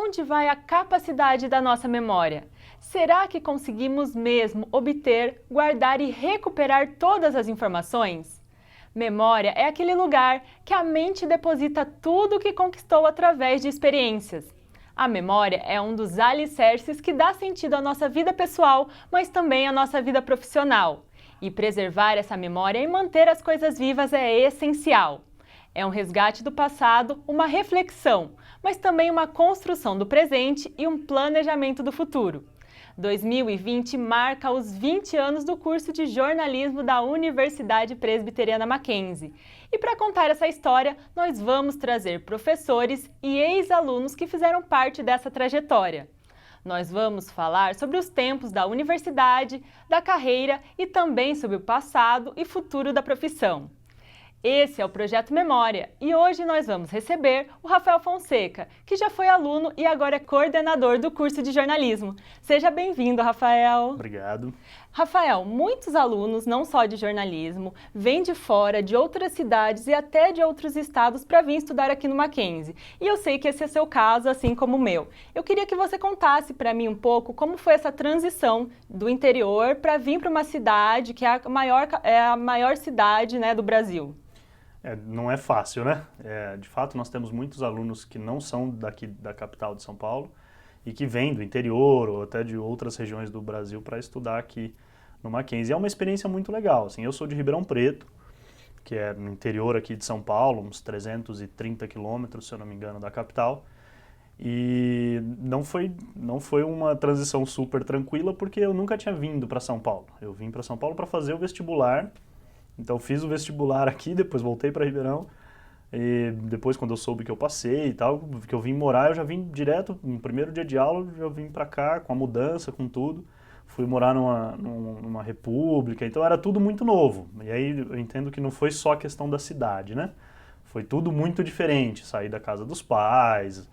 onde vai a capacidade da nossa memória? Será que conseguimos mesmo obter, guardar e recuperar todas as informações? Memória é aquele lugar que a mente deposita tudo o que conquistou através de experiências. A memória é um dos alicerces que dá sentido à nossa vida pessoal, mas também à nossa vida profissional. E preservar essa memória e manter as coisas vivas é essencial. É um resgate do passado, uma reflexão, mas também uma construção do presente e um planejamento do futuro. 2020 marca os 20 anos do curso de jornalismo da Universidade Presbiteriana Mackenzie. E para contar essa história, nós vamos trazer professores e ex-alunos que fizeram parte dessa trajetória. Nós vamos falar sobre os tempos da universidade, da carreira e também sobre o passado e futuro da profissão. Esse é o Projeto Memória e hoje nós vamos receber o Rafael Fonseca, que já foi aluno e agora é coordenador do curso de jornalismo. Seja bem-vindo, Rafael. Obrigado. Rafael, muitos alunos, não só de jornalismo, vêm de fora, de outras cidades e até de outros estados para vir estudar aqui no Mackenzie. E eu sei que esse é seu caso, assim como o meu. Eu queria que você contasse para mim um pouco como foi essa transição do interior para vir para uma cidade que é a maior cidade, né, do Brasil. Não é fácil, né? De fato, nós temos muitos alunos que não são daqui da capital de São Paulo e que vêm do interior ou até de outras regiões do Brasil para estudar aqui no Mackenzie. É uma experiência muito legal. Assim, eu sou de Ribeirão Preto, que é no interior aqui de São Paulo, uns 330 quilômetros, se eu não me engano, da capital. E não foi uma transição super tranquila porque eu nunca tinha vindo para São Paulo. Eu vim para São Paulo para fazer o vestibular. Então fiz o vestibular aqui, depois voltei para Ribeirão, e depois quando eu soube que eu passei e tal, que eu vim morar, eu já vim direto, no primeiro dia de aula, eu vim para cá, com a mudança, com tudo. Fui morar numa república, então era tudo muito novo. E aí eu entendo que não foi só a questão da cidade, né? Foi tudo muito diferente, saí da casa dos pais,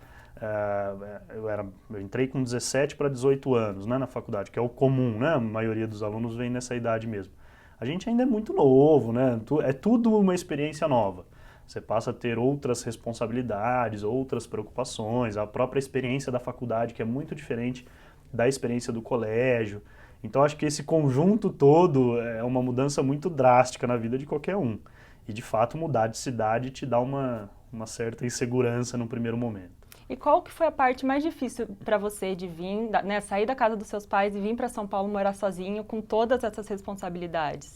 eu entrei com 17 para 18 anos, né, na faculdade, que é o comum, né? A maioria dos alunos vem nessa idade mesmo. A gente ainda é muito novo, né? É tudo uma experiência nova. Você passa a ter outras responsabilidades, outras preocupações, a própria experiência da faculdade, que é muito diferente da experiência do colégio. Então, acho que esse conjunto todo é uma mudança muito drástica na vida de qualquer um. E, de fato, mudar de cidade te dá uma certa insegurança no primeiro momento. E qual que foi a parte mais difícil para você de vir, né, sair da casa dos seus pais e vir para São Paulo morar sozinho com todas essas responsabilidades?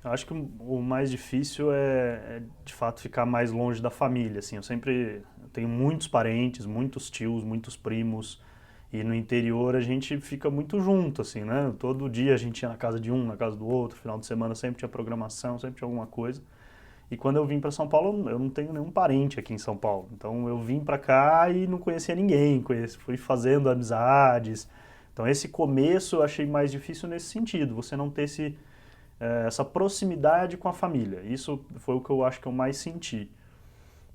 Eu acho que o mais difícil de fato, ficar mais longe da família. Assim, eu tenho muitos parentes, muitos tios, muitos primos, e no interior a gente fica muito junto, assim, né? Todo dia a gente ia na casa de um, na casa do outro, final de semana sempre tinha programação, sempre tinha alguma coisa. E quando eu vim para São Paulo, eu não tenho nenhum parente aqui em São Paulo. Então eu vim para cá e não conhecia ninguém, fui fazendo amizades. Então esse começo eu achei mais difícil nesse sentido, você não ter essa proximidade com a família. Isso foi o que eu acho que eu mais senti.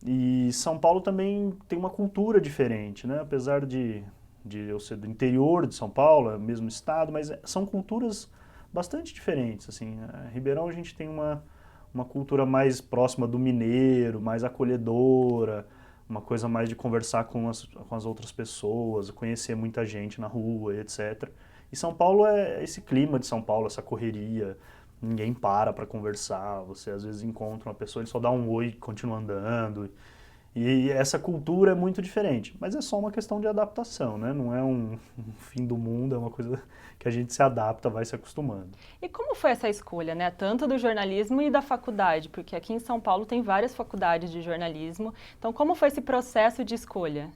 E São Paulo também tem uma cultura diferente, né? Apesar de eu ser do interior de São Paulo, é o mesmo estado, mas são culturas bastante diferentes. Assim, Ribeirão a gente tem uma cultura mais próxima do mineiro, mais acolhedora, uma coisa mais de conversar com as outras pessoas, conhecer muita gente na rua, etc. E São Paulo é esse clima de São Paulo, essa correria, ninguém para conversar, você às vezes encontra uma pessoa, ele só dá um oi e continua andando. E essa cultura é muito diferente, mas é só uma questão de adaptação, né? Não é um fim do mundo, é uma coisa que a gente se adapta, vai se acostumando. E como foi essa escolha, né? Tanto do jornalismo e da faculdade, porque aqui em São Paulo tem várias faculdades de jornalismo. Então, como foi esse processo de escolha?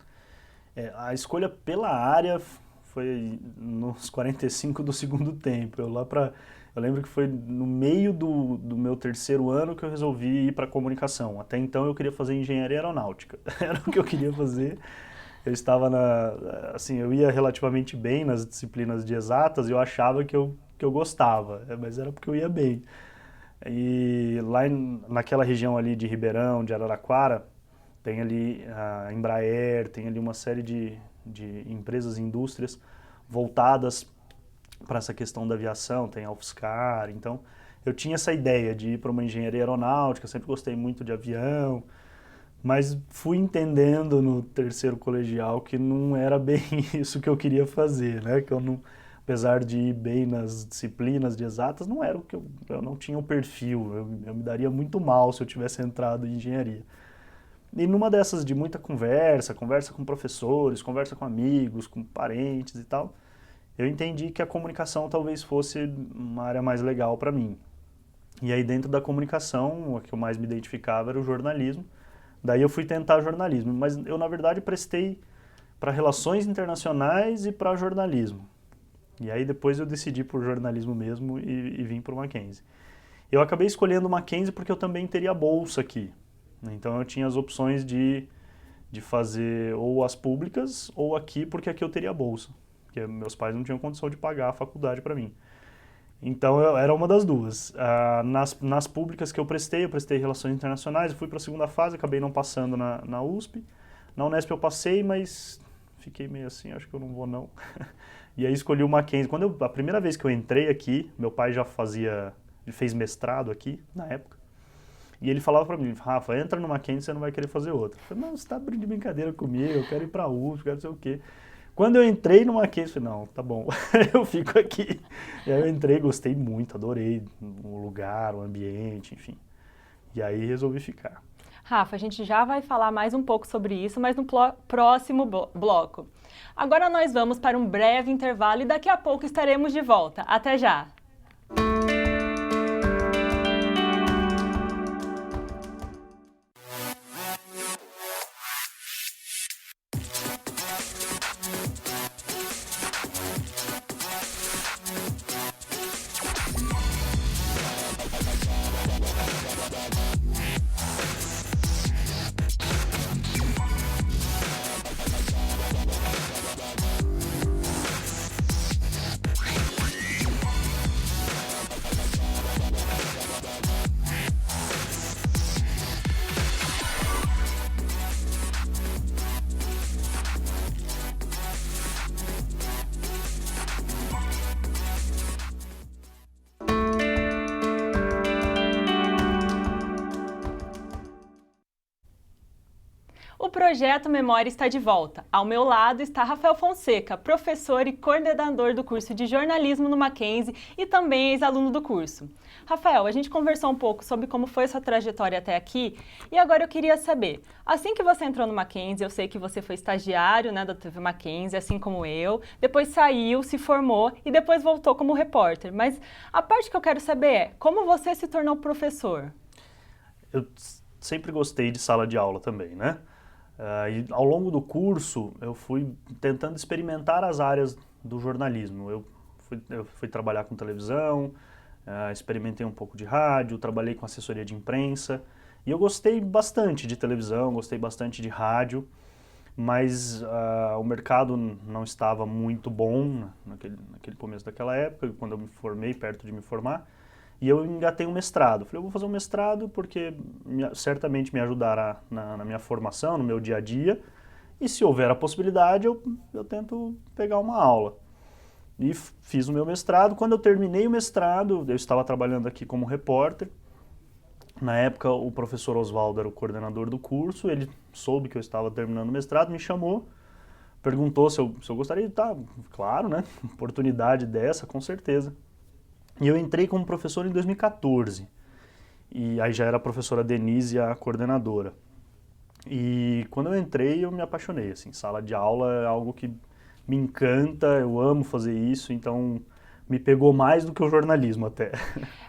A escolha pela área foi nos 45 do segundo tempo. Eu lembro que foi no meio do meu terceiro ano que eu resolvi ir para comunicação. Até então eu queria fazer engenharia aeronáutica. Era o que eu queria fazer. Eu estava assim, eu ia relativamente bem nas disciplinas de exatas e eu achava que eu gostava, mas era porque eu ia bem. E lá naquela região ali de Ribeirão, de Araraquara, tem ali a Embraer, tem ali uma série de empresas e indústrias voltadas para essa questão da aviação, tem a UFSCar, então eu tinha essa ideia de ir para uma engenharia aeronáutica, sempre gostei muito de avião, Mas fui entendendo no terceiro colegial que não era bem isso que eu queria fazer, né? Que eu não, apesar de ir bem nas disciplinas de exatas, não era o que eu não tinha o perfil. Eu me daria muito mal se eu tivesse entrado em engenharia. E numa dessas de muita conversa, conversa com professores, conversa com amigos, com parentes e tal, eu entendi que a comunicação talvez fosse uma área mais legal para mim. E aí dentro da comunicação, o que eu mais me identificava era o jornalismo. Daí eu fui tentar jornalismo, mas eu na verdade prestei para relações internacionais e para jornalismo. E aí depois eu decidi por jornalismo mesmo e vim para o Mackenzie. Eu acabei escolhendo o Mackenzie porque eu também teria bolsa aqui. Então eu tinha as opções de fazer ou as públicas ou aqui, porque aqui eu teria bolsa. Porque meus pais não tinham condição de pagar a faculdade para mim. Então era uma das duas. Nas públicas que eu prestei Relações Internacionais, eu fui para a segunda fase, acabei não passando na USP. Na Unesp eu passei, mas fiquei meio assim, acho que eu não vou não. E aí escolhi o Mackenzie. A primeira vez que eu entrei aqui, meu pai ele fez mestrado aqui, na época. E ele falava para mim, Rafa, entra no Mackenzie, você não vai querer fazer outra. Eu falei, não, você está de brincadeira comigo, eu quero ir para a USP, quero não sei o quê. Quando eu entrei no Mackenzie, eu falei, não, tá bom, eu fico aqui. E aí eu entrei, gostei muito, adorei o lugar, o ambiente, enfim. E aí resolvi ficar. Rafa, a gente já vai falar mais um pouco sobre isso, mas no próximo bloco. Agora nós vamos para um breve intervalo e daqui a pouco estaremos de volta. Até já! O Projeto Memória está de volta. Ao meu lado está Rafael Fonseca, professor e coordenador do curso de jornalismo no Mackenzie e também ex-aluno do curso. Rafael, a gente conversou um pouco sobre como foi sua trajetória até aqui e agora eu queria saber, assim que você entrou no Mackenzie, eu sei que você foi estagiário, né, da TV Mackenzie, assim como eu, depois saiu, se formou e depois voltou como repórter, mas a parte que eu quero saber é, como você se tornou professor? Eu sempre gostei de sala de aula também, né? E ao longo do curso, eu fui tentando experimentar as áreas do jornalismo. Eu fui trabalhar com televisão, experimentei um pouco de rádio, trabalhei com assessoria de imprensa. E eu gostei bastante de televisão, gostei bastante de rádio, mas o mercado não estava muito bom naquele começo daquela época, quando eu me formei, perto de me formar. E eu engatei um mestrado. Falei, eu vou fazer um mestrado porque certamente me ajudará na minha formação, no meu dia a dia. E se houver a possibilidade, eu tento pegar uma aula. E fiz o meu mestrado. Quando eu terminei o mestrado, eu estava trabalhando aqui como repórter. Na época, o professor Oswaldo era o coordenador do curso. Ele soube que eu estava terminando o mestrado, me chamou, perguntou se eu gostaria de estar. Claro, né? Oportunidade dessa, com certeza. E eu entrei como professor em 2014. E aí já era a professora Denise a coordenadora. E quando eu entrei, eu me apaixonei, assim, sala de aula é algo que me encanta, eu amo fazer isso, então me pegou mais do que o jornalismo até.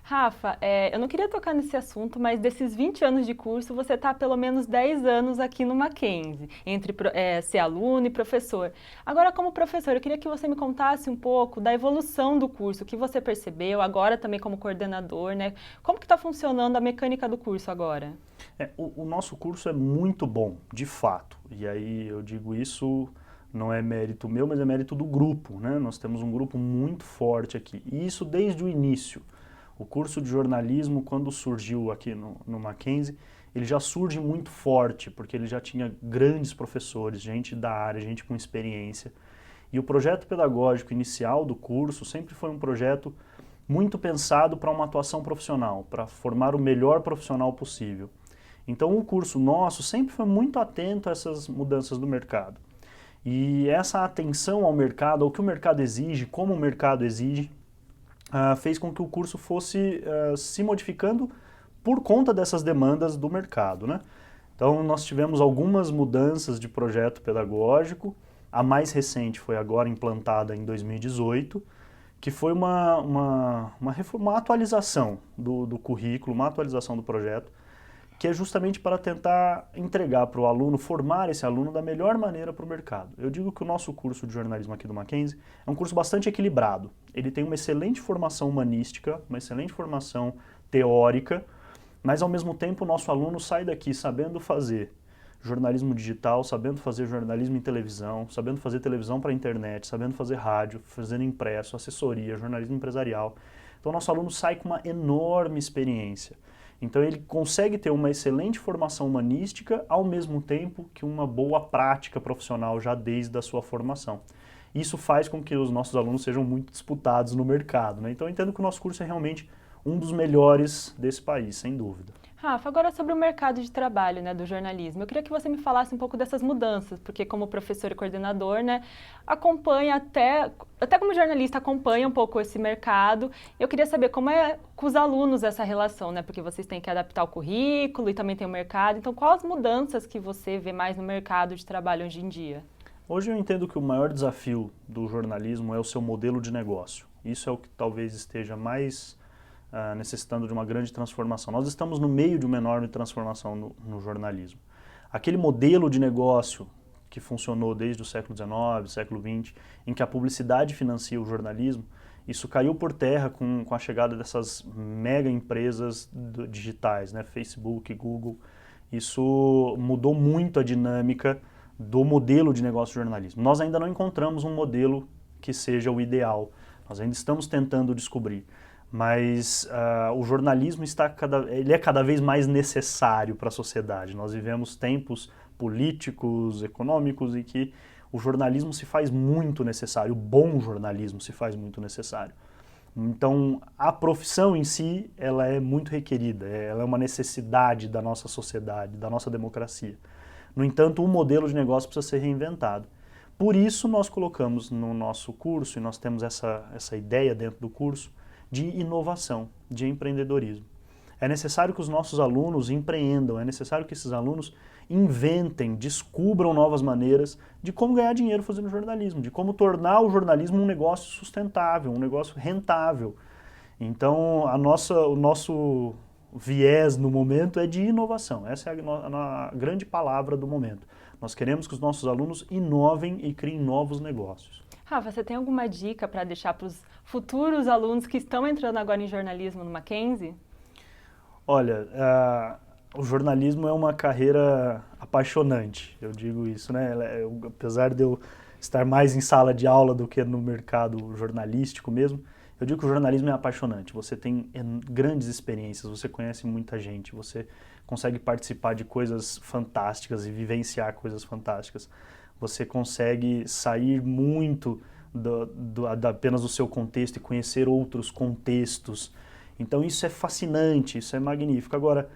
Rafa, eu não queria tocar nesse assunto, mas desses 20 anos de curso, você está há pelo menos 10 anos aqui no Mackenzie, entre ser aluno e professor. Agora, como professor, eu queria que você me contasse um pouco da evolução do curso, o que você percebeu, agora também como coordenador, né? Como que está funcionando a mecânica do curso agora? O nosso curso é muito bom, de fato, e aí eu digo isso... Não é mérito meu, mas é mérito do grupo, né? Nós temos um grupo muito forte aqui. E isso desde o início. O curso de jornalismo, quando surgiu aqui no Mackenzie, ele já surge muito forte, porque ele já tinha grandes professores, gente da área, gente com experiência. E o projeto pedagógico inicial do curso sempre foi um projeto muito pensado para uma atuação profissional, para formar o melhor profissional possível. Então o curso nosso sempre foi muito atento a essas mudanças do mercado. E essa atenção ao mercado, ao que o mercado exige, como o mercado exige, fez com que o curso fosse se modificando por conta dessas demandas do mercado, né? Então nós tivemos algumas mudanças de projeto pedagógico, a mais recente foi agora implantada em 2018, que foi uma atualização do currículo, uma atualização do projeto, que é justamente para tentar entregar para o aluno, formar esse aluno da melhor maneira para o mercado. Eu digo que o nosso curso de jornalismo aqui do Mackenzie é um curso bastante equilibrado. Ele tem uma excelente formação humanística, uma excelente formação teórica, mas ao mesmo tempo o nosso aluno sai daqui sabendo fazer jornalismo digital, sabendo fazer jornalismo em televisão, sabendo fazer televisão para a internet, sabendo fazer rádio, fazendo impresso, assessoria, jornalismo empresarial. Então o nosso aluno sai com uma enorme experiência. Então ele consegue ter uma excelente formação humanística ao mesmo tempo que uma boa prática profissional já desde a sua formação. Isso faz com que os nossos alunos sejam muito disputados no mercado, né? Então eu entendo que o nosso curso é realmente um dos melhores desse país, sem dúvida. Rafa, agora sobre o mercado de trabalho, né, do jornalismo. Eu queria que você me falasse um pouco dessas mudanças, porque como professor e coordenador, né, acompanha até como jornalista acompanha um pouco esse mercado. Eu queria saber como é com os alunos essa relação, né, porque vocês têm que adaptar o currículo e também tem o mercado. Então, quais as mudanças que você vê mais no mercado de trabalho hoje em dia? Hoje eu entendo que o maior desafio do jornalismo é o seu modelo de negócio. Isso é o que talvez esteja mais necessitando de uma grande transformação. Nós estamos no meio de uma enorme transformação no jornalismo. Aquele modelo de negócio que funcionou desde o século XIX, século XX, em que a publicidade financia o jornalismo, isso caiu por terra com a chegada dessas mega empresas digitais, né? Facebook, Google. Isso mudou muito a dinâmica do modelo de negócio do jornalismo. Nós ainda não encontramos um modelo que seja o ideal. Nós ainda estamos tentando descobrir. Mas o jornalismo ele é cada vez mais necessário para a sociedade. Nós vivemos tempos políticos, econômicos, em que o jornalismo se faz muito necessário, o bom jornalismo se faz muito necessário. Então, a profissão em si, ela é muito requerida, ela é uma necessidade da nossa sociedade, da nossa democracia. No entanto, o modelo de negócio precisa ser reinventado. Por isso, nós colocamos no nosso curso, e nós temos essa ideia dentro do curso, de inovação, de empreendedorismo. É necessário que os nossos alunos empreendam, é necessário que esses alunos inventem, descubram novas maneiras de como ganhar dinheiro fazendo jornalismo, de como tornar o jornalismo um negócio sustentável, um negócio rentável. Então, o nosso viés no momento é de inovação. Essa é a grande palavra do momento. Nós queremos que os nossos alunos inovem e criem novos negócios. Rafa, você tem alguma dica para deixar para os futuros alunos que estão entrando agora em jornalismo no Mackenzie? Olha, o jornalismo é uma carreira apaixonante, eu digo isso, né? Apesar de eu estar mais em sala de aula do que no mercado jornalístico mesmo, eu digo que o jornalismo é apaixonante. Você tem grandes experiências, você conhece muita gente, você consegue participar de coisas fantásticas e vivenciar coisas fantásticas. Você consegue sair muito apenas do seu contexto e conhecer outros contextos. Então isso é fascinante, isso é magnífico. Agora,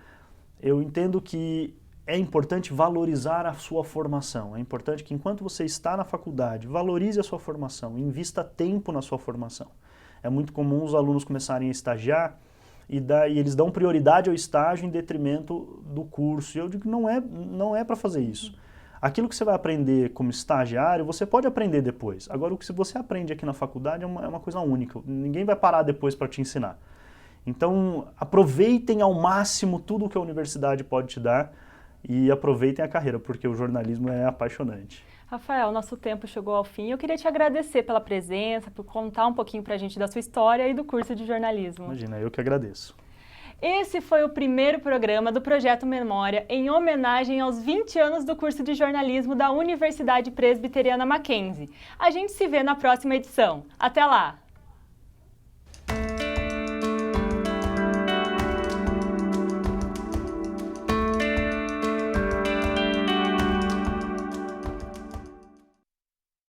eu entendo que é importante valorizar a sua formação. É importante que enquanto você está na faculdade, valorize a sua formação, invista tempo na sua formação. É muito comum os alunos começarem a estagiar e eles dão prioridade ao estágio em detrimento do curso. E eu digo que não é para fazer isso. Aquilo que você vai aprender como estagiário, você pode aprender depois. Agora, o que você aprende aqui na faculdade é uma coisa única. Ninguém vai parar depois para te ensinar. Então, aproveitem ao máximo tudo o que a universidade pode te dar e aproveitem a carreira, porque o jornalismo é apaixonante. Rafael, nosso tempo chegou ao fim. Eu queria te agradecer pela presença, por contar um pouquinho para a gente da sua história e do curso de jornalismo. Imagina, eu que agradeço. Esse foi o primeiro programa do Projeto Memória em homenagem aos 20 anos do curso de jornalismo da Universidade Presbiteriana Mackenzie. A gente se vê na próxima edição. Até lá!